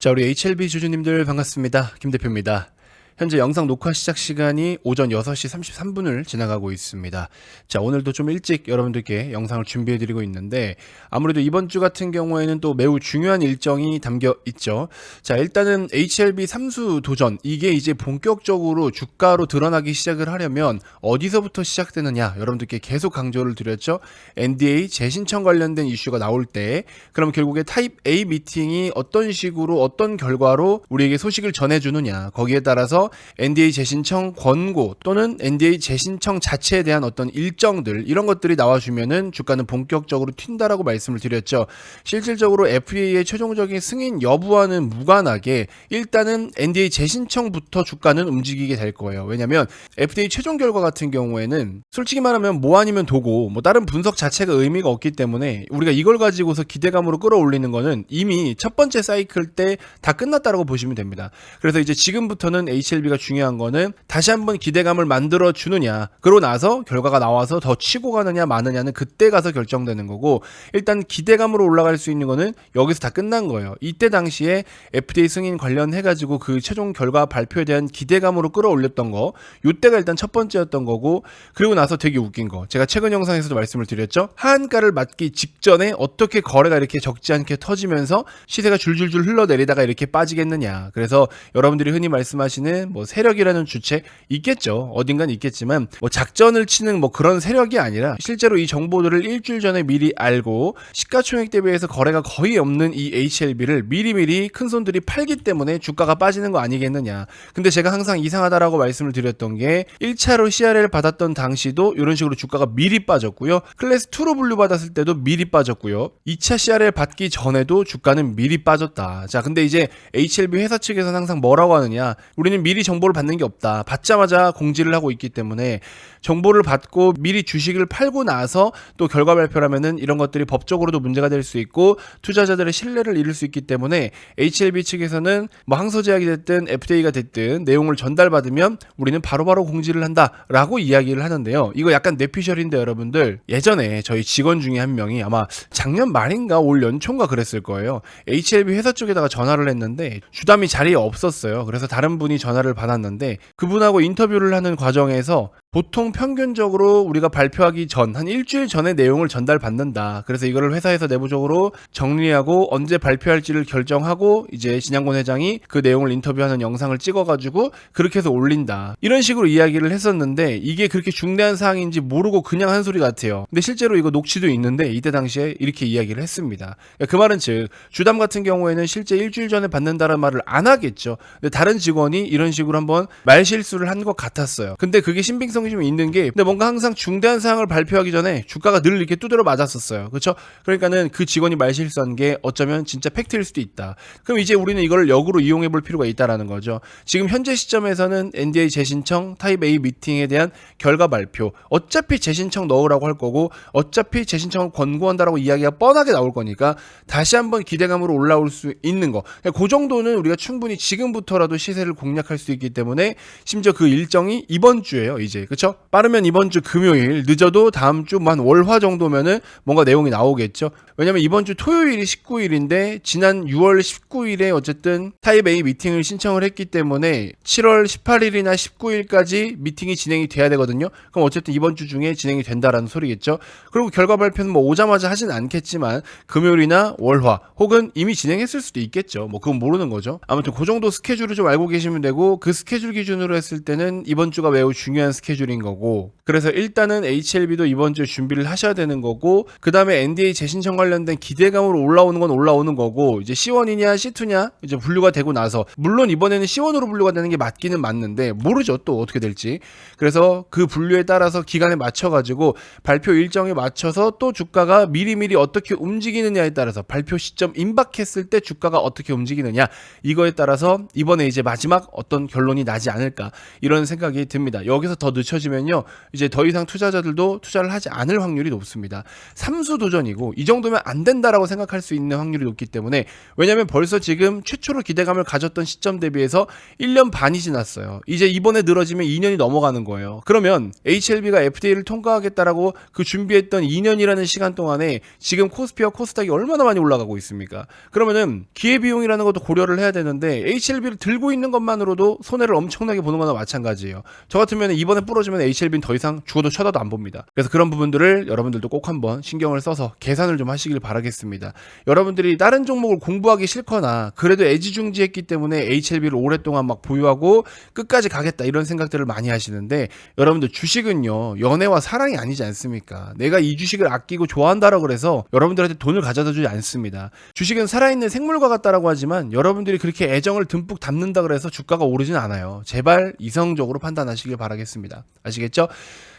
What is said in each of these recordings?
자, 우리 HLB 주주님들 반갑습니다. 김 대표입니다. 현재 영상 녹화 시작 시간이 오전 6시 33분을 지나가고 있습니다. 자, 오늘도 좀 일찍 여러분들께 영상을 준비해드리고 있는데 아무래도 이번 주 같은 경우에는 또 매우 중요한 일정이 담겨 있죠. 자, 일단은 HLB 삼수 도전, 이게 이제 본격적으로 주가로 드러나기 시작을 하려면 어디서부터 시작되느냐, 여러분들께 계속 강조를 드렸죠. NDA 재신청 관련된 이슈가 나올 때 그럼 결국에 타입 A 미팅이 어떤 식으로 어떤 결과로 우리에게 소식을 전해주느냐, 거기에 따라서 NDA 재신청 권고 또는 NDA 재신청 자체에 대한 어떤 일정들, 이런 것들이 나와주면은 주가는 본격적으로 튄다라고 말씀을 드렸죠. 실질적으로 FDA의 최종적인 승인 여부와는 무관하게 일단은 NDA 재신청부터 주가는 움직이게 될 거예요. 왜냐면 FDA 최종 결과 같은 경우에는 솔직히 말하면 뭐 아니면 도고 뭐 다른 분석 자체가 의미가 없기 때문에 우리가 이걸 가지고서 기대감으로 끌어올리는 거는 이미 첫 번째 사이클 때 다 끝났다라고 보시면 됩니다. 그래서 이제 지금부터는 HLB가 중요한 거는 다시 한번 기대감을 만들어 주느냐, 그러고 나서 결과가 나와서 더 치고 가느냐 마느냐는 그때 가서 결정되는 거고, 일단 기대감으로 올라갈 수 있는 거는 여기서 다 끝난 거예요. 이때 당시에 FDA 승인 관련해가지고 그 최종 결과 발표에 대한 기대감으로 끌어올렸던 거, 이때가 일단 첫 번째였던 거고, 그리고 나서 되게 웃긴 거, 제가 최근 영상에서도 말씀을 드렸죠. 하한가를 맞기 직전에 어떻게 거래가 이렇게 적지 않게 터지면서 시세가 줄줄줄 흘러내리다가 이렇게 빠지겠느냐. 그래서 여러분들이 흔히 말씀하시는 뭐 세력이라는 주체 있겠죠. 어딘간 있겠지만 뭐 작전을 치는 뭐 그런 세력이 아니라 실제로 이 정보들을 일주일 전에 미리 알고 시가총액 대비해서 거래가 거의 없는 이 HLB를 미리미리 큰손들이 팔기 때문에 주가가 빠지는 거 아니겠느냐. 근데 제가 항상 이상하다라고 말씀을 드렸던 게 1차로 CRL 받았던 당시도 이런 식으로 주가가 미리 빠졌고요. 클래스 2로 분류받았을 때도 미리 빠졌고요. 2차 CRL 받기 전에도 주가는 미리 빠졌다. 자, 근데 이제 HLB 회사 측에서는 항상 뭐라고 하느냐, 우리는 미리 정보를 받는 게 없다. 받자마자 공지를 하고 있기 때문에 정보를 받고 미리 주식을 팔고 나서 또 결과 발표라면은 이런 것들이 법적으로도 문제가 될 수 있고 투자자들의 신뢰를 잃을 수 있기 때문에 HLB 측에서는 뭐 항소제약이 됐든 FDA가 됐든 내용을 전달받으면 우리는 바로바로 공지를 한다라고 이야기를 하는데요. 이거 약간 뇌피셜인데 여러분들, 예전에 저희 직원 중에 한 명이 아마 작년 말인가 올 연초인가 그랬을 거예요. HLB 회사 쪽에다가 전화를 했는데 주담이 자리에 없었어요. 그래서 다른 분이 전화를 받았는데 그분하고 인터뷰를 하는 과정에서 보통 평균적으로 우리가 발표하기 전 한 일주일 전에 내용을 전달받는다. 그래서 이거를 회사에서 내부적으로 정리하고 언제 발표할지를 결정하고 이제 진양곤 회장이 그 내용을 인터뷰하는 영상을 찍어가지고 그렇게 해서 올린다. 이런 식으로 이야기를 했었는데 이게 그렇게 중대한 사항인지 모르고 그냥 한 소리 같아요. 근데 실제로 이거 녹취도 있는데 이때 당시에 이렇게 이야기를 했습니다. 그 말은 즉 주담 같은 경우에는 실제 일주일 전에 받는다는 말을 안 하겠죠. 근데 다른 직원이 이런 식으로 한번 말실수를 한 것 같았어요. 근데 그게 신빙성이 좀 있는 게, 근데 뭔가 항상 중대한 사항을 발표하기 전에 주가가 늘 이렇게 두드려 맞았었어요. 그렇죠? 그러니까는 그 직원이 말실수한 게 어쩌면 진짜 팩트일 수도 있다. 그럼 이제 우리는 이걸 역으로 이용해 볼 필요가 있다라는 거죠. 지금 현재 시점에서는 NDA 재신청 타입 A 미팅에 대한 결과 발표, 어차피 재신청 넣으라고 할 거고 어차피 재신청을 권고한다라고 이야기가 뻔하게 나올 거니까 다시 한번 기대감으로 올라올 수 있는 거, 그 정도는 우리가 충분히 지금부터라도 시세를 공략할 수 있기 때문에, 심지어 그 일정이 이번 주예요. 이제 그쵸? 빠르면 이번 주 금요일, 늦어도 다음 주 한 월화 정도면은 뭔가 내용이 나오겠죠. 왜냐면 이번 주 토요일이 19일인데 지난 6월 19일에 어쨌든 타입 A 미팅을 신청을 했기 때문에 7월 18일이나 19일까지 미팅이 진행이 돼야 되거든요. 그럼 어쨌든 이번 주 중에 진행이 된다라는 소리겠죠. 그리고 결과 발표는 뭐 오자마자 하진 않겠지만 금요일이나 월화 혹은 이미 진행했을 수도 있겠죠. 뭐 그건 모르는 거죠. 아무튼 그 정도 스케줄을 좀 알고 계시면 되고, 그 스케줄 기준으로 했을 때는 이번 주가 매우 중요한 스케줄인 거고, 그래서 일단은 HLB도 이번 주에 준비를 하셔야 되는 거고, 그 다음에 NDA 재신청 관련된 기대감으로 올라오는 건 올라오는 거고, 이제 C1이냐 C2냐 이제 분류가 되고 나서, 물론 이번에는 C1으로 분류가 되는 게 맞기는 맞는데 모르죠 또 어떻게 될지. 그래서 그 분류에 따라서 기간에 맞춰가지고 발표 일정에 맞춰서 또 주가가 미리미리 어떻게 움직이느냐에 따라서, 발표 시점 임박했을 때 주가가 어떻게 움직이느냐, 이거에 따라서 이번에 이제 마지막 어떤 결론이 나지 않을까 이런 생각이 듭니다. 여기서 더 늦춰 늦춰지면요, 이제 더 이상 투자자들도 투자를 하지 않을 확률이 높습니다. 삼수 도전이고 이 정도면 안 된다라고 생각할 수 있는 확률이 높기 때문에, 왜냐면 벌써 지금 최초로 기대감을 가졌던 시점 대비해서 1년 반이 지났어요. 이제 이번에 늘어지면 2년이 넘어가는 거예요. 그러면 HLB가 FDA를 통과하겠다라고 그 준비했던 2년이라는 시간 동안에 지금 코스피와 코스닥이 얼마나 많이 올라가고 있습니까? 그러면은 기회비용이라는 것도 고려를 해야 되는데 HLB를 들고 있는 것만으로도 손해를 엄청나게 보는 거나 마찬가지예요. 저 같으면 이번에 부러지면 HLB는 더 이상 죽어도 쳐다도 안 봅니다. 그래서 그런 부분들을 여러분들도 꼭 한번 신경을 써서 계산을 좀 하시길 바라겠습니다. 여러분들이 다른 종목을 공부하기 싫거나 그래도 애지중지했기 때문에 HLB를 오랫동안 막 보유하고 끝까지 가겠다 이런 생각들을 많이 하시는데, 여러분들 주식은요 연애와 사랑이 아니지 않습니까? 내가 이 주식을 아끼고 좋아한다라고 그래서 여러분들한테 돈을 가져다 주지 않습니다. 주식은 살아있는 생물과 같다라고 하지만 여러분들이 그렇게 애정을 듬뿍 담는다 그래서 주가가 오르진 않아요. 제발 이성적으로 판단하시길 바라겠습니다. 아시겠죠?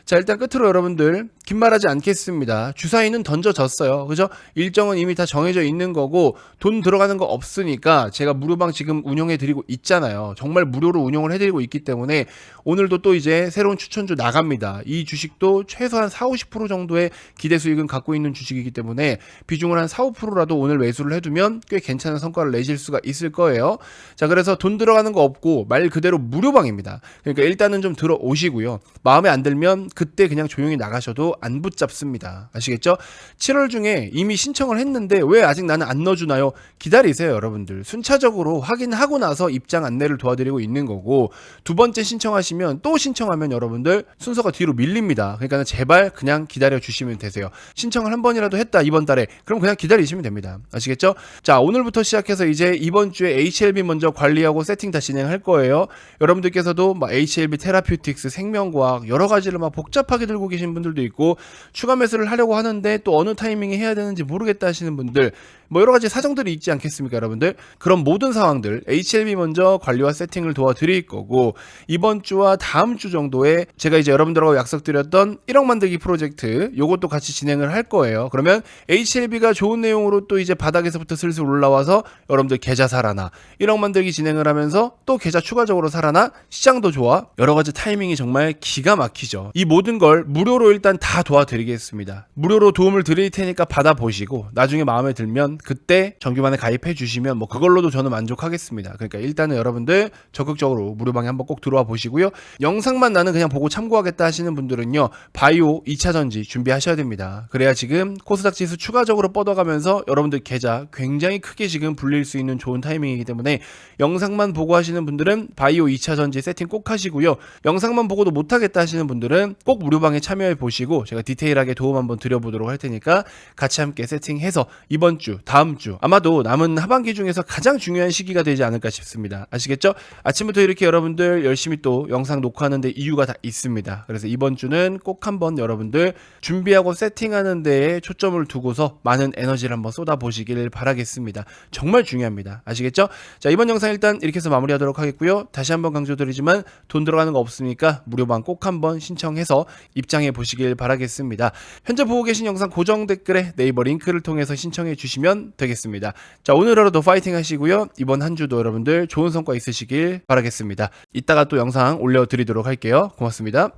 자, 일단 끝으로 여러분들 긴 말하지 않겠습니다. 주사위는 던져졌어요. 그죠? 일정은 이미 다 정해져 있는 거고 돈 들어가는 거 없으니까 제가 무료방 지금 운영해드리고 있잖아요. 정말 무료로 운영을 해드리고 있기 때문에 오늘도 또 이제 새로운 추천주 나갑니다. 이 주식도 최소한 40-50% 정도의 기대 수익은 갖고 있는 주식이기 때문에 비중을 한 4-5%라도 오늘 매수를 해두면 꽤 괜찮은 성과를 내실 수가 있을 거예요. 자, 그래서 돈 들어가는 거 없고 말 그대로 무료방입니다. 그러니까 일단은 좀 들어오시고요. 마음에 안 들면 그때 그냥 조용히 나가셔도 안 붙잡습니다. 아시겠죠? 7월 중에 이미 신청을 했는데 왜 아직 나는 안 넣어주나요? 기다리세요, 여러분들. 순차적으로 확인하고 나서 입장 안내를 도와드리고 있는 거고, 두 번째 신청하시면 또 신청하면 여러분들 순서가 뒤로 밀립니다. 그러니까 제발 그냥 기다려주시면 되세요. 신청을 한 번이라도 했다 이번 달에, 그럼 그냥 기다리시면 됩니다. 아시겠죠? 자, 오늘부터 시작해서 이제 이번 주에 HLB 먼저 관리하고 세팅 다 진행할 거예요. 여러분들께서도 막 HLB 테라퓨틱스, 생명과학 여러 가지를 막 복잡하게 들고 계신 분들도 있고, 추가 매수를 하려고 하는데 또 어느 타이밍에 해야 되는지 모르겠다 하시는 분들, 뭐 여러 가지 사정들이 있지 않겠습니까, 여러분들? 그런 모든 상황들 HLB 먼저 관리와 세팅을 도와드릴 거고, 이번 주와 다음 주 정도에 제가 이제 여러분들하고 약속드렸던 1억 만들기 프로젝트 요것도 같이 진행을 할 거예요. 그러면 HLB가 좋은 내용으로 또 이제 바닥에서부터 슬슬 올라와서 여러분들 계좌 살아나, 1억 만들기 진행을 하면서 또 계좌 추가적으로 살아나, 시장도 좋아, 여러 가지 타이밍이 정말 기가 막히죠. 이 모든 걸 무료로 일단 다 도와드리겠습니다. 무료로 도움을 드릴 테니까 받아보시고 나중에 마음에 들면 그때 정규만에 가입해 주시면 뭐 그걸로도 저는 만족하겠습니다. 그러니까 일단은 여러분들 적극적으로 무료방에 한번 꼭 들어와 보시고요. 영상만 나는 그냥 보고 참고하겠다 하시는 분들은요, 바이오 2차전지 준비하셔야 됩니다. 그래야 지금 코스닥 지수 추가적으로 뻗어가면서 여러분들 계좌 굉장히 크게 지금 불릴 수 있는 좋은 타이밍이기 때문에 영상만 보고 하시는 분들은 바이오 2차전지 세팅 꼭 하시고요. 영상만 보고도 못하겠다 하시는 분들은 꼭 무료방에 참여해 보시고 제가 디테일하게 도움 한번 드려보도록 할 테니까 같이 함께 세팅해서 이번 주, 다음 주, 아마도 남은 하반기 중에서 가장 중요한 시기가 되지 않을까 싶습니다. 아시겠죠? 아침부터 이렇게 여러분들 열심히 또 영상 녹화하는 데 이유가 다 있습니다. 그래서 이번 주는 꼭 한번 여러분들 준비하고 세팅하는 데에 초점을 두고서 많은 에너지를 한번 쏟아보시길 바라겠습니다. 정말 중요합니다. 아시겠죠? 자, 이번 영상 일단 이렇게 해서 마무리하도록 하겠고요. 다시 한번 강조드리지만 돈 들어가는 거 없으니까 무료방 꼭 한번 신청해서 입장해 보시길 바라겠습니다. 현재 보고 계신 영상 고정 댓글에 네이버 링크를 통해서 신청해 주시면 되겠습니다. 자, 오늘 하루도 파이팅 하시고요. 이번 한 주도 여러분들 좋은 성과 있으시길 바라겠습니다. 이따가 또 영상 올려드리도록 할게요. 고맙습니다.